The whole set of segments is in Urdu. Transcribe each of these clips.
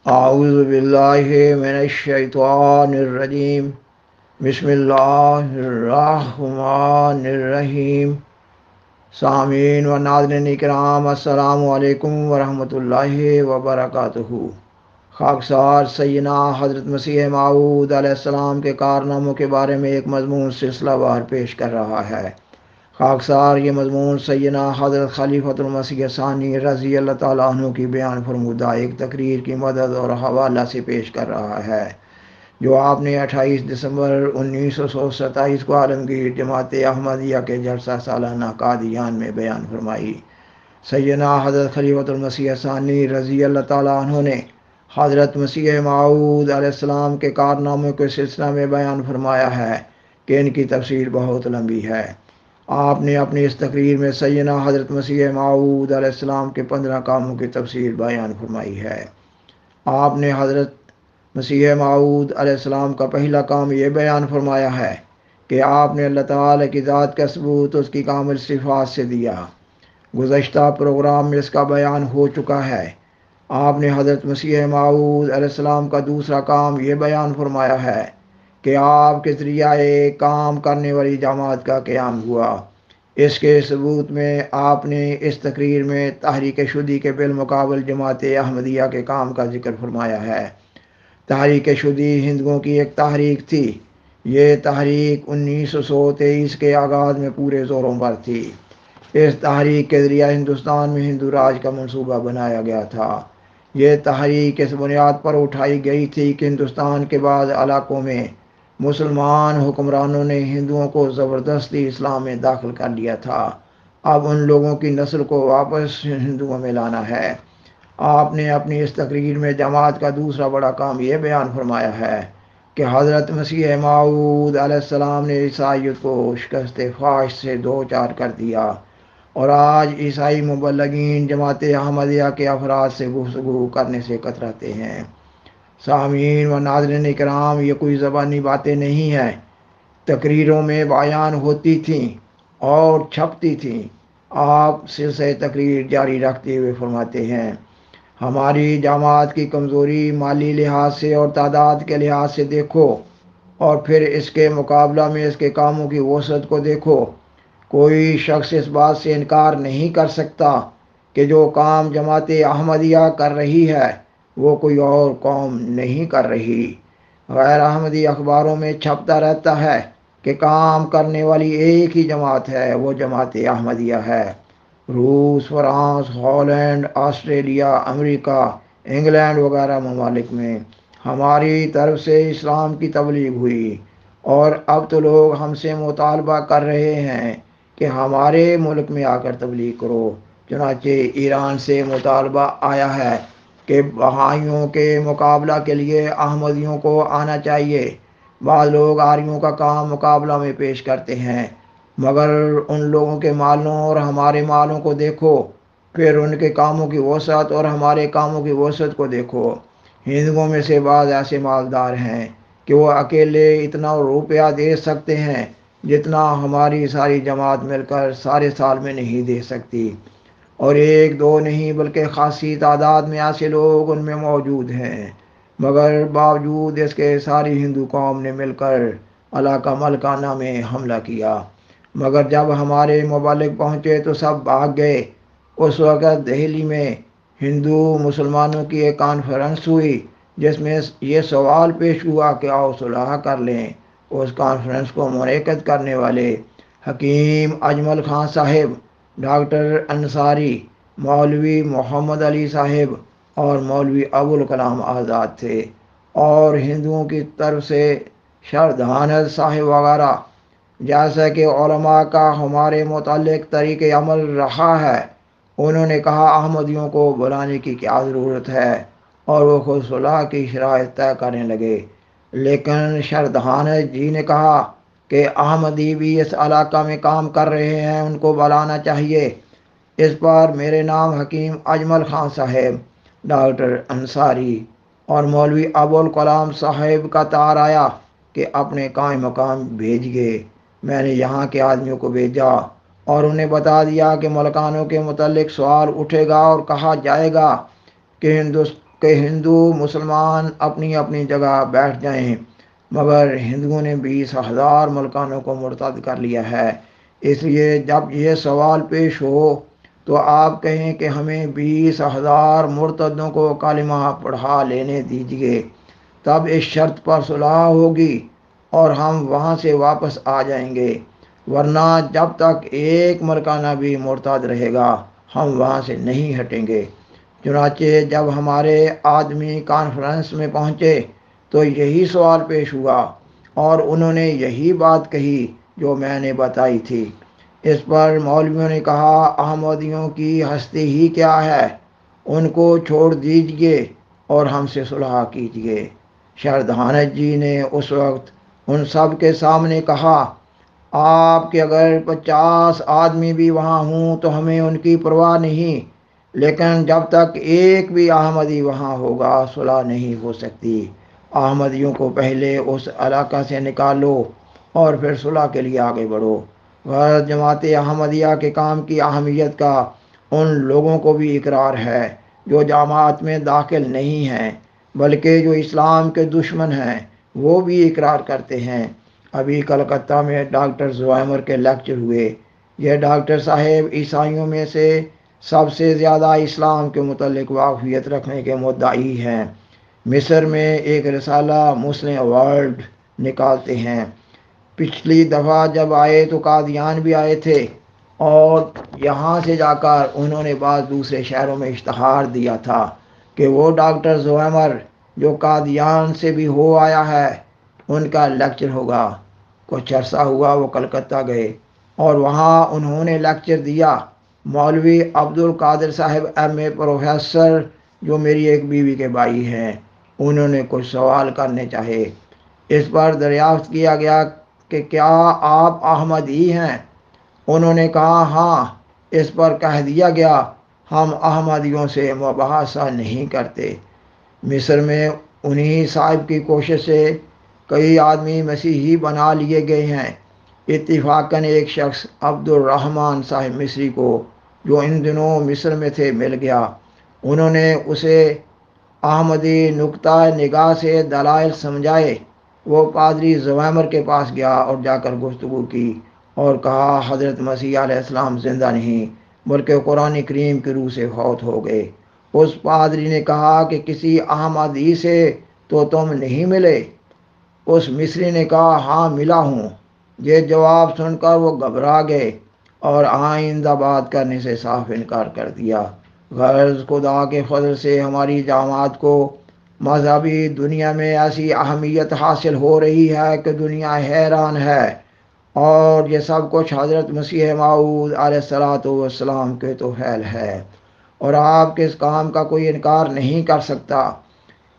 اعوذ باللہ من الشیطان الرجیم بسم اللہ الرحمن الرحیم سامعین و ناظرین کرام السلام علیکم ورحمۃ اللہ وبرکاتہ۔ خاکسار سیدنا حضرت مسیح موعود علیہ السلام کے کارناموں کے بارے میں ایک مضمون سلسلہ وار پیش کر رہا ہے۔ خاکسار یہ مضمون سیدنا حضرت خلیفۃ المسیح ثانی رضی اللہ تعالیٰ عنہ کی بیان فرمودہ ایک تقریر کی مدد اور حوالہ سے پیش کر رہا ہے، جو آپ نے 28 دسمبر 1927 کو عالمگیر جماعت احمدیہ کے جلسہ سالانہ قادیان میں بیان فرمائی۔ سیدنا حضرت خلیفۃ المسیح ثانی رضی اللہ تعالیٰ عنہ نے حضرت مسیح موعود علیہ السلام کے کارناموں کے سلسلہ میں بیان فرمایا ہے کہ ان کی تفصیل بہت لمبی ہے۔ آپ نے اپنی اس تقریر میں سیدنا حضرت مسیح موعود علیہ السلام کے 15 کاموں کی تفصیل بیان فرمائی ہے۔ آپ نے حضرت مسیح موعود علیہ السلام کا پہلا کام یہ بیان فرمایا ہے کہ آپ نے اللہ تعالیٰ کی ذات کا ثبوت اس کی کامل صفات سے دیا۔ گزشتہ پروگرام میں اس کا بیان ہو چکا ہے۔ آپ نے حضرت مسیح موعود علیہ السلام کا دوسرا کام یہ بیان فرمایا ہے کہ آپ کے ذریعہ ایک کام کرنے والی جماعت کا قیام ہوا۔ اس کے ثبوت میں آپ نے اس تقریر میں تحریک شدی کے بالمقابل جماعت احمدیہ کے کام کا ذکر فرمایا ہے۔ تحریک شدی ہندوؤں کی ایک تحریک تھی۔ یہ تحریک 1923 کے آغاز میں پورے زوروں پر تھی۔ اس تحریک کے ذریعہ ہندوستان میں ہندو راج کا منصوبہ بنایا گیا تھا۔ یہ تحریک اس بنیاد پر اٹھائی گئی تھی کہ ہندوستان کے بعض علاقوں میں مسلمان حکمرانوں نے ہندوؤں کو زبردستی اسلام میں داخل کر لیا تھا۔ اب ان لوگوں کی نسل کو واپس ہندوؤں میں لانا ہے۔ آپ نے اپنی اس تقریر میں جماعت کا دوسرا بڑا کام یہ بیان فرمایا ہے کہ حضرت مسیح موعود علیہ السلام نے عیسائیت کو شکست فاش سے دوچار کر دیا، اور آج عیسائی مبلغین جماعت احمدیہ کے افراد سے گفتگو کرنے سے کتراتے ہیں۔ سامعین و ناظرین کرام، یہ کوئی زبانی باتیں نہیں ہیں، تقریروں میں بیان ہوتی تھیں اور چھپتی تھیں۔ آپ سلسلہ تقریر جاری رکھتے ہوئے فرماتے ہیں، ہماری جماعت کی کمزوری مالی لحاظ سے اور تعداد کے لحاظ سے دیکھو، اور پھر اس کے مقابلہ میں اس کے کاموں کی وسعت کو دیکھو۔ کوئی شخص اس بات سے انکار نہیں کر سکتا کہ جو کام جماعت احمدیہ کر رہی ہے وہ کوئی اور قوم نہیں کر رہی۔ غیر احمدی اخباروں میں چھپتا رہتا ہے کہ کام کرنے والی ایک ہی جماعت ہے، وہ جماعت احمدیہ ہے۔ روس، فرانس، ہالینڈ، آسٹریلیا، امریکہ، انگلینڈ وغیرہ ممالک میں ہماری طرف سے اسلام کی تبلیغ ہوئی، اور اب تو لوگ ہم سے مطالبہ کر رہے ہیں کہ ہمارے ملک میں آ کر تبلیغ کرو۔ چنانچہ ایران سے مطالبہ آیا ہے کہ بہائیوں کے مقابلہ کے لیے احمدیوں کو آنا چاہیے۔ بعض لوگ آریوں کا کام مقابلہ میں پیش کرتے ہیں، مگر ان لوگوں کے مالوں اور ہمارے مالوں کو دیکھو، پھر ان کے کاموں کی وسعت اور ہمارے کاموں کی وسعت کو دیکھو۔ ہندوؤں میں سے بعض ایسے مالدار ہیں کہ وہ اکیلے اتنا روپیہ دے سکتے ہیں جتنا ہماری ساری جماعت مل کر سارے سال میں نہیں دے سکتی، اور ایک دو نہیں بلکہ خاصی تعداد میں ایسے لوگ ان میں موجود ہیں، مگر باوجود اس کے ساری ہندو قوم نے مل کر علاقہ ملکانہ میں حملہ کیا۔ مگر جب ہمارے مبلغ پہنچے تو سب بھاگ گئے۔ اس وقت دہلی میں ہندو مسلمانوں کی ایک کانفرنس ہوئی جس میں یہ سوال پیش ہوا کہ آؤ صلح کر لیں۔ اس کانفرنس کو منعقد کرنے والے حکیم اجمل خان صاحب، ڈاکٹر انصاری، مولوی محمد علی صاحب اور مولوی ابوالکلام آزاد تھے، اور ہندوؤں کی طرف سے شردھانند صاحب وغیرہ۔ جیسا کہ علماء کا ہمارے متعلق طریق عمل رہا ہے، انہوں نے کہا احمدیوں کو بلانے کی کیا ضرورت ہے، اور وہ خود صلح کی شرائط طے کرنے لگے۔ لیکن شردھانند جی نے کہا کہ احمدی بھی اس علاقہ میں کام کر رہے ہیں، ان کو بلانا چاہیے۔ اس پر میرے نام حکیم اجمل خان صاحب، ڈاکٹر انصاری اور مولوی ابوالکلام صاحب کا تار آیا کہ اپنے قائم مقام بھیجیے۔ میں نے یہاں کے آدمیوں کو بھیجا اور انہیں بتا دیا کہ ملکانوں کے متعلق سوال اٹھے گا اور کہا جائے گا کہ کہ ہندو مسلمان اپنی اپنی جگہ بیٹھ جائیں، مگر ہندوؤں نے 20,000 ملکانوں کو مرتد کر لیا ہے۔ اس لیے جب یہ سوال پیش ہو تو آپ کہیں کہ ہمیں 20,000 مرتدوں کو کلمہ پڑھا لینے دیجیے، تب اس شرط پر صلح ہوگی اور ہم وہاں سے واپس آ جائیں گے، ورنہ جب تک ایک ملکانہ بھی مرتد رہے گا ہم وہاں سے نہیں ہٹیں گے۔ چنانچہ جب ہمارے آدمی کانفرنس میں پہنچے تو یہی سوال پیش ہوا اور انہوں نے یہی بات کہی جو میں نے بتائی تھی۔ اس پر مولویوں نے کہا احمدیوں کی ہستی ہی کیا ہے، ان کو چھوڑ دیجئے اور ہم سے صلح کیجئے۔ شردھانت جی نے اس وقت ان سب کے سامنے کہا آپ کہ اگر 50 آدمی بھی وہاں ہوں تو ہمیں ان کی پرواہ نہیں، لیکن جب تک ایک بھی احمدی وہاں ہوگا صلح نہیں ہو سکتی۔ احمدیوں کو پہلے اس علاقہ سے نکالو اور پھر صلح کے لیے آگے بڑھو۔ غرض جماعت احمدیہ کے کام کی اہمیت کا ان لوگوں کو بھی اقرار ہے جو جماعت میں داخل نہیں ہیں، بلکہ جو اسلام کے دشمن ہیں وہ بھی اقرار کرتے ہیں۔ ابھی کلکتہ میں ڈاکٹر زوائمر کے لیکچر ہوئے۔ یہ ڈاکٹر صاحب عیسائیوں میں سے سب سے زیادہ اسلام کے متعلق واقفیت رکھنے کے مدعی ہیں۔ مصر میں ایک رسالہ مسلم ورلڈ نکالتے ہیں۔ پچھلی دفعہ جب آئے تو قادیان بھی آئے تھے اور یہاں سے جا کر انہوں نے بعض دوسرے شہروں میں اشتہار دیا تھا کہ وہ ڈاکٹر زوائمر جو قادیان سے بھی ہو آیا ہے ان کا لیکچر ہوگا۔ کچھ عرصہ ہوا وہ کلکتہ گئے اور وہاں انہوں نے لیکچر دیا۔ مولوی عبد القادر صاحب ایم اے پروفیسر جو میری ایک بیوی کے بھائی ہیں، انہوں نے کچھ سوال کرنے چاہے۔ اس پر دریافت کیا گیا کہ کیا آپ احمدی ہیں؟ انہوں نے کہا ہاں۔ اس پر کہہ دیا گیا ہم احمدیوں سے مباحثہ نہیں کرتے۔ مصر میں انہی صاحب کی کوشش سے کئی آدمی مسیحی بنا لیے گئے ہیں۔ اتفاقاً ایک شخص عبد الرحمن صاحب مصری کو جو ان دنوں مصر میں تھے مل گیا۔ انہوں نے اسے احمدی نقطہ نگاہ سے دلائل سمجھائے۔ وہ پادری زوائمر کے پاس گیا اور جا کر گفتگو کی اور کہا حضرت مسیح علیہ السلام زندہ نہیں بلکہ قرآن کریم کی روح سے فوت ہو گئے۔ اس پادری نے کہا کہ کسی احمدی سے تو تم نہیں ملے؟ اس مصری نے کہا ہاں ملا ہوں۔ یہ جواب سن کر وہ گھبرا گئے اور آئندہ بات کرنے سے صاف انکار کر دیا۔ غرض خدا کے فضل سے ہماری جماعت کو مذہبی دنیا میں ایسی اہمیت حاصل ہو رہی ہے کہ دنیا حیران ہے، اور یہ سب کچھ حضرت مسیح موعود علیہ السلام کے تو فعل ہے، اور آپ کے اس کام کا کوئی انکار نہیں کر سکتا۔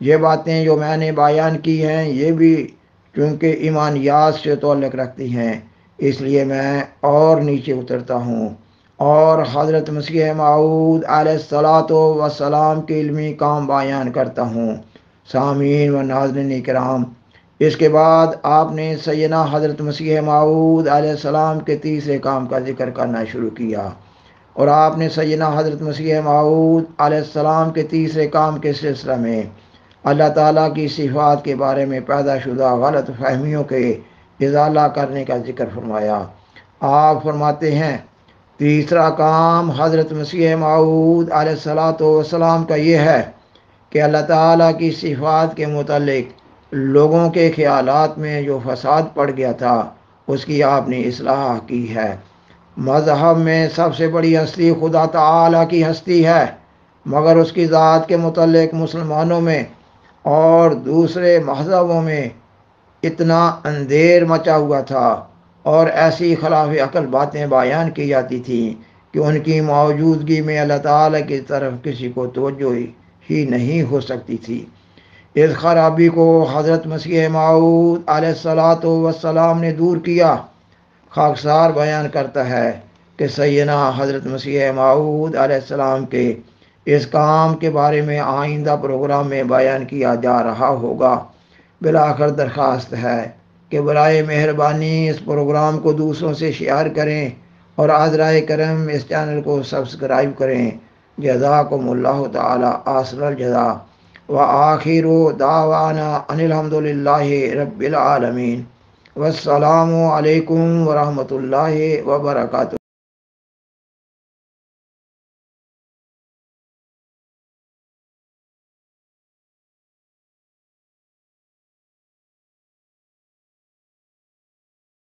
یہ باتیں جو میں نے بیان کی ہیں یہ بھی چونکہ ایمانیات سے تعلق رکھتی ہیں، اس لیے میں اور نیچے اترتا ہوں اور حضرت مسیح موعود علیہ السلام کے علمی کام بیان کرتا ہوں۔ سامعین و ناظرین کرام، اس کے بعد آپ نے سیدنا حضرت مسیح موعود علیہ السلام کے تیسرے کام کا ذکر کرنا شروع کیا، اور آپ نے سیدنا حضرت مسیح موعود علیہ السلام کے تیسرے کام کے سلسلہ میں اللہ تعالیٰ کی صفات کے بارے میں پیدا شدہ غلط فہمیوں کے ازالہ کرنے کا ذکر فرمایا۔ آپ فرماتے ہیں تیسرا کام حضرت مسیح موعود علیہ السلام کا یہ ہے کہ اللہ تعالیٰ کی صفات کے متعلق لوگوں کے خیالات میں جو فساد پڑ گیا تھا اس کی آپ نے اصلاح کی ہے۔ مذہب میں سب سے بڑی ہستی خدا تعالیٰ کی ہستی ہے، مگر اس کی ذات کے متعلق مسلمانوں میں اور دوسرے مذہبوں میں اتنا اندھیر مچا ہوا تھا اور ایسی خلاف عقل باتیں بیان کی جاتی تھیں کہ ان کی موجودگی میں اللہ تعالیٰ کی طرف کسی کو توجہ ہی نہیں ہو سکتی تھی۔ اس خرابی کو حضرت مسیح موعود علیہ السلام نے دور کیا۔ خاکسار بیان کرتا ہے کہ سیدنا حضرت مسیح موعود علیہ السلام کے اس کام کے بارے میں آئندہ پروگرام میں بیان کیا جا رہا ہوگا۔ بالآخر درخواست ہے کہ برائے مہربانی اس پروگرام کو دوسروں سے شیئر کریں اور حضرائے کرم اس چینل کو سبسکرائب کریں۔ جزاکم اللہ تعالی احسن الجزا۔ وآخر دعوانا ان الحمد للہ رب العالمین۔ والسلام علیکم ورحمۃ اللہ وبرکاتہ۔